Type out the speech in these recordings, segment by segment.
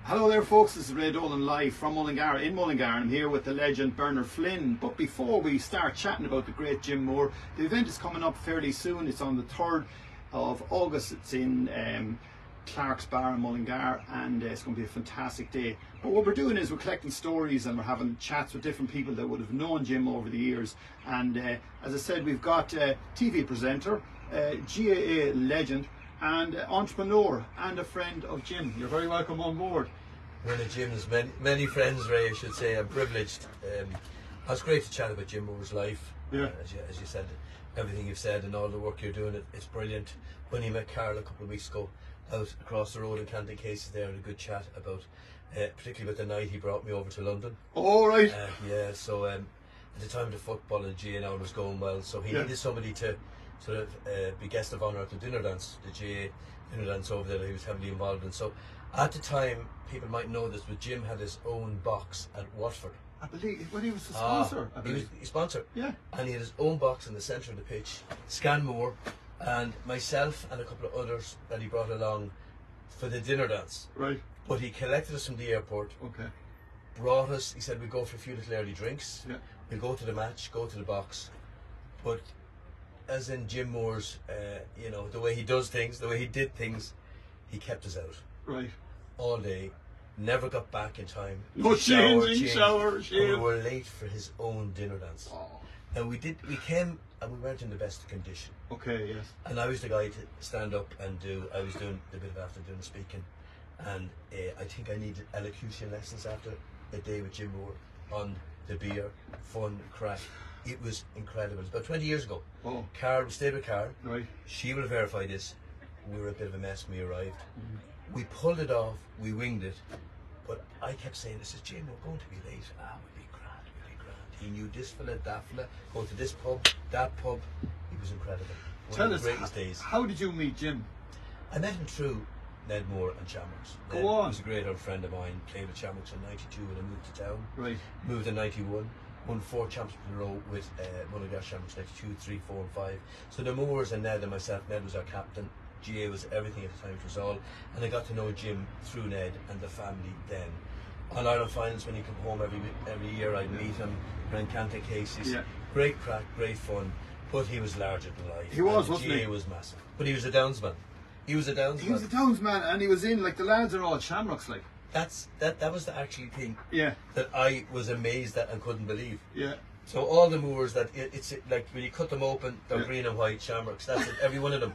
Hello there folks, this is Ray Dolan live from Mullingar in Mullingar. I'm here with the legend Bernard Flynn. But before we start chatting about the great Jim Moore, the event is coming up fairly soon. It's on the 3rd of August. It's in Clark's Bar in Mullingar, and it's going to be a fantastic day. But what we're doing is we're collecting stories and we're having chats with different people that would have known Jim over the years. And as I said, we've got TV presenter, GAA legend, and entrepreneur and a friend of Jim. You're very welcome on board. One of Jim's many friends, Ray, I should say. I'm privileged. It's great to chat about Jim Moore's life. Yeah. As you said, everything you've said and all the work you're doing, it's brilliant. When you met Carl a couple of weeks ago out across the road in Canton Cases there, and a good chat about, particularly about the night he brought me over to London. All right. Yeah, so at the time the football and GAA was going well, so he needed somebody to sort of be guest of honour at the dinner dance, the GAA dinner dance over there that he was heavily involved in. So at the time, people might know this, but Jim had his own box at Watford. I believe when he was the sponsor. He was the sponsor. Yeah. And he had his own box in the centre of the pitch, Scanmore, and myself and a couple of others that he brought along for the dinner dance. Right. But he collected us from the airport. Okay. Brought us. He said we'd go for a few little early drinks. Yeah. We'll go to the match, go to the box. But as in Jim Moore's, the way he does things, the way he did things, he kept us out. Right. All day. Never got back in time. No changing, shower. shave. We were late for his own dinner dance. Oh. And we came and we weren't in the best condition. Okay, yes. And I was the guy to stand up and I was doing a bit of after doing speaking. And I think I needed elocution lessons after a day with Jim Moore on the beer, fun, crack. It was incredible. It was about 20 years ago. Oh. Carl, we stayed with Carl. Right. She will verify this. We were a bit of a mess when we arrived. We pulled it off, we winged it. But I kept saying, I said, Jim, we're going to be late. We'll be grand, we'll be grand. He knew this fella, that fella, go to this pub, that pub. He was incredible. Tell us, the greatest days. How did you meet Jim? I met him through Ned Moore and Shamrocks. Go on. He was a great old friend of mine. Played with Shamrocks in '92 when I moved to town. Right. Moved in '91. Won 4 championships in a row with Mullingar Shamrocks, '92, 3, 4 and 5. So the Moores and Ned and myself, Ned was our captain. GA was everything at the time, it was all. And I got to know Jim through Ned and the family then. On Ireland finals, when he come home every year, I'd meet him around Canton Cases. Yeah. Great crack, great fun, but he was larger than life. He was, wasn't he? GA was massive. But he was a Downsman. He was a Downsman. He was a Downsman, and he was in, like, the lads are all Shamrocks, like. That was the actual thing. Yeah. That I was amazed at and couldn't believe. Yeah. So all the Moors it's like when you cut them open, they're green and white Shamrocks. That's it, every one of them.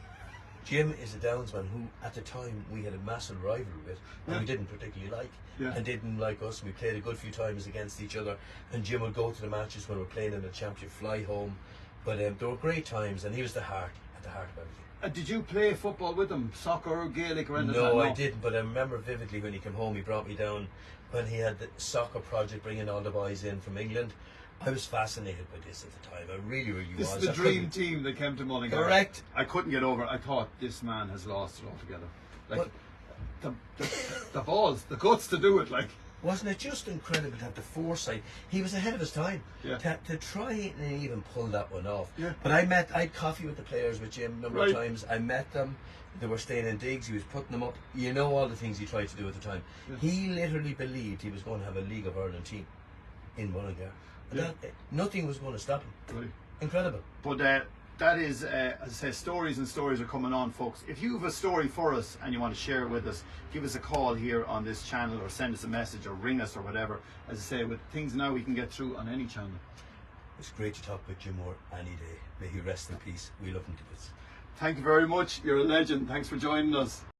Jim is a Downsman who, at the time, we had a massive rivalry with, and we didn't particularly like, and didn't like us. We played a good few times against each other, and Jim would go to the matches when we were playing in the championship, fly home. But there were great times, and he was at the heart of everything. Did you play football with him? Soccer or Gaelic or anything? No, I didn't, but I remember vividly when he came home, he brought me down when he had the soccer project, bringing all the boys in from England. I was fascinated by this at the time. I really was. This is the dream team that came to Mullingar. Correct. I couldn't get over it. I thought, this man has lost it altogether. Like, the balls, the guts to do it, like. Wasn't it just incredible to have the foresight? He was ahead of his time. Yeah. To try and even pull that one off. Yeah. But I had coffee with the players with Jim a number of times. I met them. They were staying in digs. He was putting them up. You know all the things he tried to do at the time. Yeah. He literally believed he was going to have a League of Ireland team in Mullingar. Yeah. Nothing was going to stop him. Right. Incredible. But that is, as I say, stories and stories are coming on, folks. If you have a story for us and you want to share it with us, give us a call here on this channel, or send us a message, or ring us, or whatever. As I say, with things now we can get through on any channel. It's great to talk with Jim Moore any day. May he rest in peace. We love him to bits. Thank you very much. You're a legend. Thanks for joining us.